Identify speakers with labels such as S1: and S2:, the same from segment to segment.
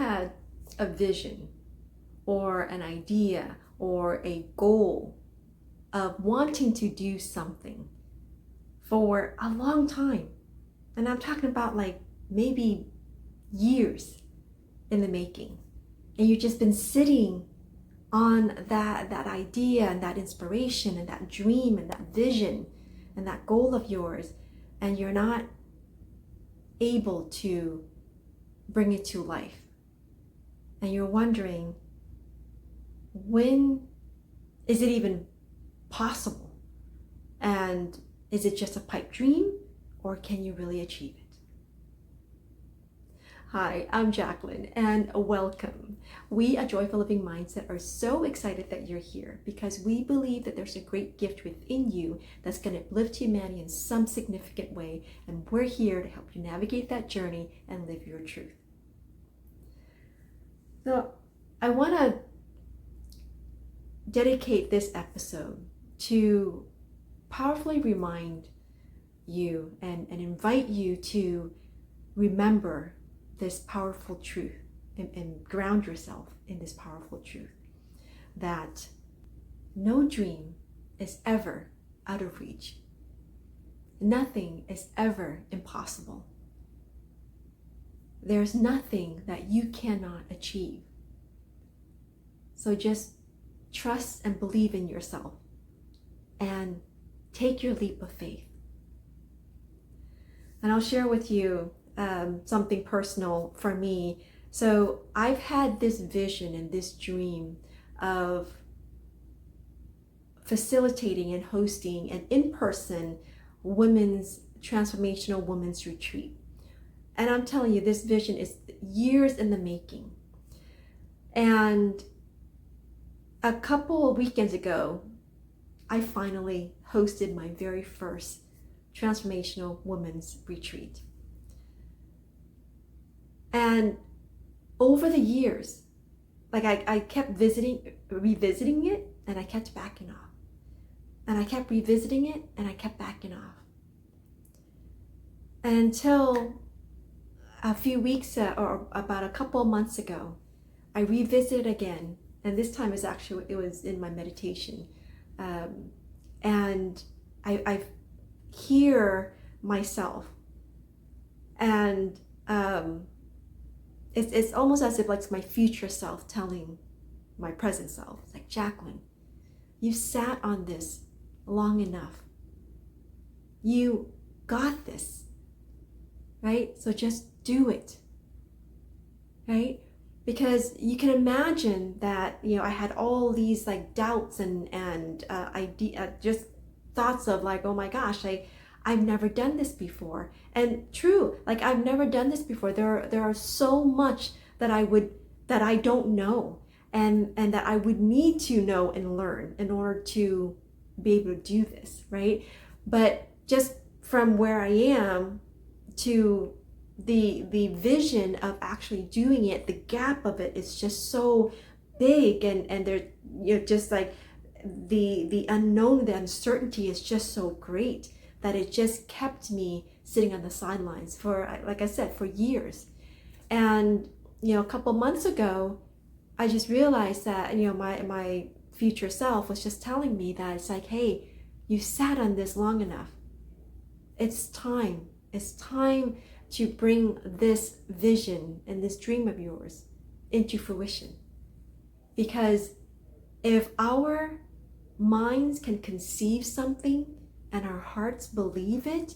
S1: had a vision or an idea or a goal of wanting to do something for a long time, and I'm talking about like maybe years in the making, and you've just been sitting on that idea and that inspiration and that dream and that vision and that goal of yours, and you're not able to bring it to life, and you're wondering, when is it even possible? And is it just a pipe dream, or can you really achieve it? Hi, I'm Jacqueline, and welcome. We at Joyful Living Mindset are so excited that you're here because we believe that there's a great gift within you that's going to uplift humanity in some significant way, and we're here to help you navigate that journey and live your truth. So I want to dedicate this episode to powerfully remind you and invite you to remember this powerful truth and ground yourself in this powerful truth, that no dream is ever out of reach. Nothing is ever impossible. There's nothing that you cannot achieve. So just trust and believe in yourself and take your leap of faith. And I'll share with you something personal for me. So I've had this vision and this dream of facilitating and hosting an in-person transformational women's retreat. And I'm telling you, this vision is years in the making. And a couple of weekends ago, I finally hosted my very first transformational women's retreat. And over the years, like I kept revisiting it, and I kept backing off. And I kept revisiting it, and I kept backing off. Until a few weeks or about a couple of months ago, I revisited again, and this time it was in my meditation, and I hear myself, and it's almost as if like it's my future self telling my present self. It's like, Jacqueline, you've sat on this long enough. You got this, right? So just do it, right? Because you can imagine that, I had all these like doubts and just thoughts of like, oh my gosh, I've never done this before. And true, like I've never done this before. There are so much that I don't know, and that I would need to know and learn in order to be able to do this, right? But just from where I am to the vision of actually doing it, the gap of it is just so big, and there, just like the unknown, the uncertainty is just so great that it just kept me sitting on the sidelines for, like I said, for years. And a couple months ago, I just realized that my future self was just telling me that it's like, hey, you sat on this long enough. It's time to bring this vision and this dream of yours into fruition. Because if our minds can conceive something and our hearts believe it,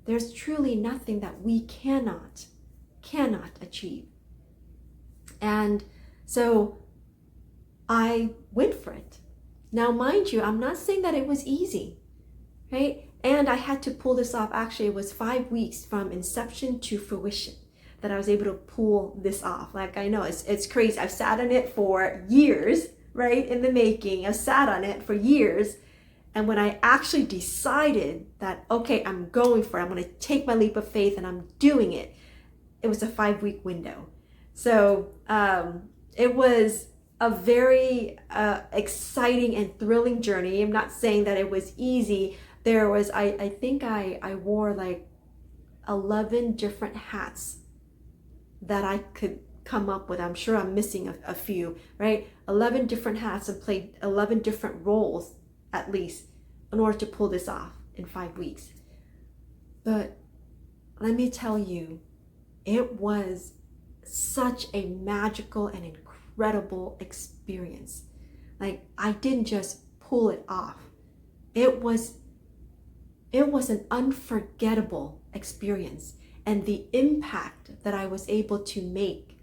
S1: there's truly nothing that we cannot achieve. And so I went for it. Now, mind you, I'm not saying that it was easy, right? And I had to pull this off. Actually, it was 5 weeks from inception to fruition that I was able to pull this off. Like, I know it's crazy. I've sat on it for years, right? In the making. I've sat on it for years. And when I actually decided that, okay, I'm going for it, I'm going to take my leap of faith and I'm doing it, it was a 5-week window. So it was a very exciting and thrilling journey. I'm not saying that it was easy. There was, I think I wore like 11 different hats that I could come up with, I'm sure I'm missing a few, right? 11 different hats and played 11 different roles at least in order to pull this off in 5 weeks. But let me tell you, it was such a magical and incredible experience. Like, I didn't just pull it off. It was an unforgettable experience. And the impact that I was able to make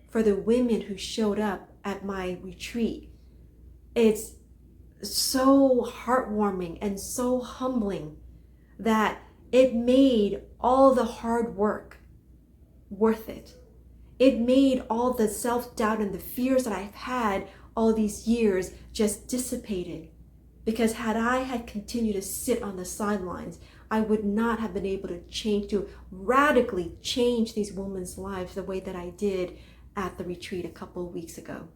S1: for the women who showed up at my retreat, it's so heartwarming and so humbling that it made all the hard work worth it. It made all the self-doubt and the fears that I've had all these years just dissipated. Because had I had continued to sit on the sidelines, I would not have been able to radically change these women's lives the way that I did at the retreat a couple of weeks ago.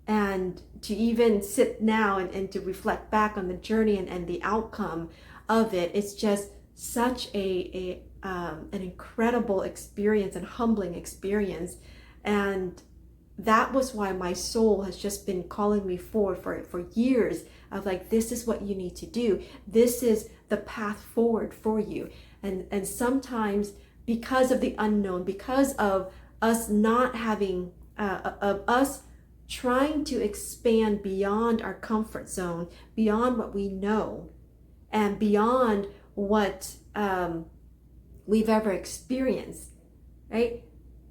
S1: And to even sit now and to reflect back on the journey and the outcome of it, it's just such an incredible experience and humbling experience. And that was why my soul has just been calling me forward for years of like, this is what you need to do. This is the path forward for you. And sometimes because of the unknown, because of us not having, of us trying to expand beyond our comfort zone, beyond what we know, and beyond what we've ever experienced, right?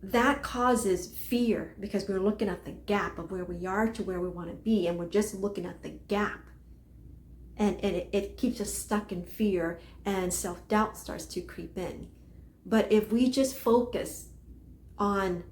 S1: That causes fear because we're looking at the gap of where we are to where we want to be, and we're just looking at the gap. And it keeps us stuck in fear, and self-doubt starts to creep in. But if we just focus on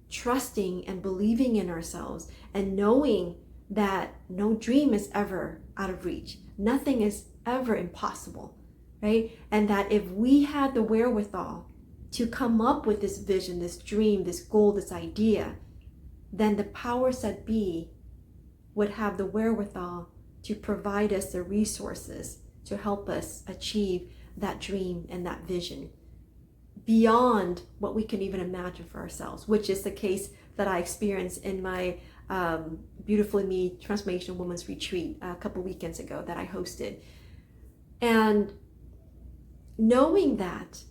S1: trusting and believing in ourselves and knowing that no dream is ever out of reach, nothing is ever impossible, right? And that if we had the wherewithal to come up with this vision, this dream, this goal, this idea, then the powers that be would have the wherewithal to provide us the resources to help us achieve that dream and that vision beyond what we can even imagine for ourselves, which is the case that I experienced in my Beautifully Me Transformation Women's Retreat a couple weekends ago that I hosted. And knowing that,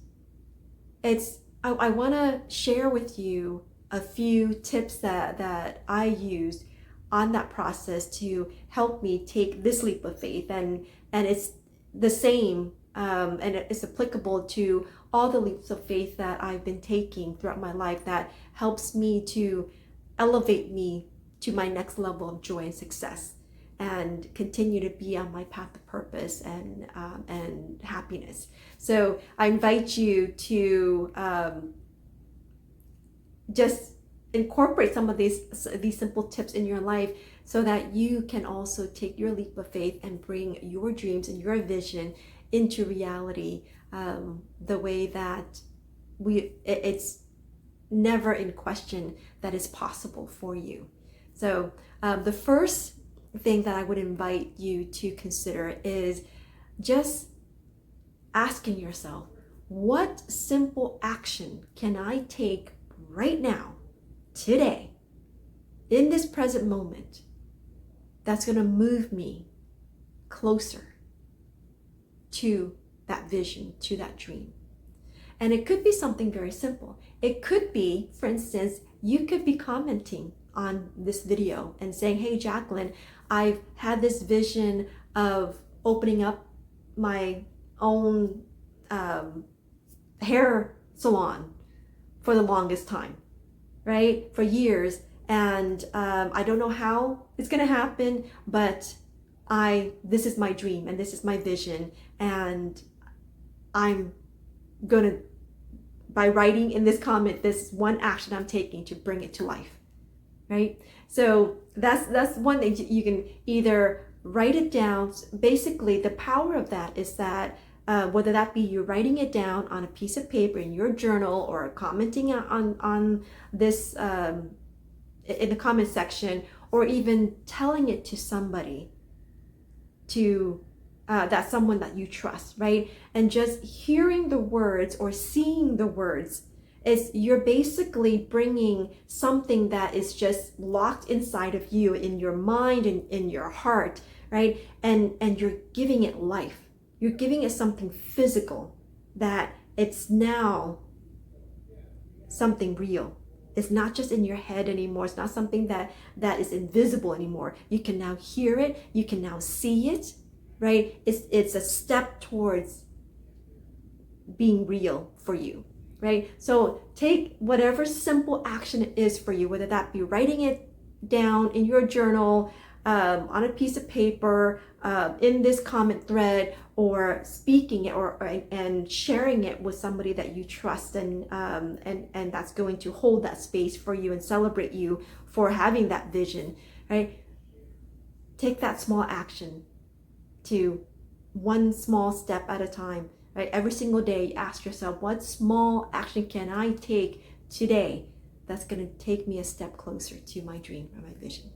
S1: I want to share with you a few tips that I used on that process to help me take this leap of faith, and it's the same and it's applicable to all the leaps of faith that I've been taking throughout my life that helps me to elevate me to my next level of joy and success and continue to be on my path of purpose and happiness. So I invite you to just incorporate some of these simple tips in your life so that you can also take your leap of faith and bring your dreams and your vision into reality the way that it's never in question that is possible for you. So the first thing that I would invite you to consider is just asking yourself, what simple action can I take right now, today, in this present moment, that's going to move me closer to that vision, to that dream? And it could be something very simple. It could be, for instance, you could be commenting on this video and saying, hey, Jacqueline, I've had this vision of opening up my own hair salon for the longest time, right? For years. And I don't know how it's going to happen, but this is my dream and this is my vision. And I'm going to, by writing in this comment, this one action I'm taking to bring it to life, right? So that's one thing. You can either write it down. Basically, the power of that is that whether that be you writing it down on a piece of paper in your journal or commenting on this in the comment section, or even telling it to somebody, to that's someone that you trust, right? And just hearing the words or seeing the words you're basically bringing something that is just locked inside of you, in your mind and in your heart, right? And you're giving it life. You're giving it something physical, that it's now something real. It's not just in your head anymore. It's not something that is invisible anymore. You can now hear it. You can now see it, right? It's a step towards being real for you, right? So take whatever simple action it is for you, whether that be writing it down in your journal, on a piece of paper, in this comment thread, or speaking it, and sharing it with somebody that you trust, and that's going to hold that space for you and celebrate you for having that vision, right? Take that small action to one small step at a time, right? Every single day, ask yourself, what small action can I take today that's going to take me a step closer to my dream or my vision?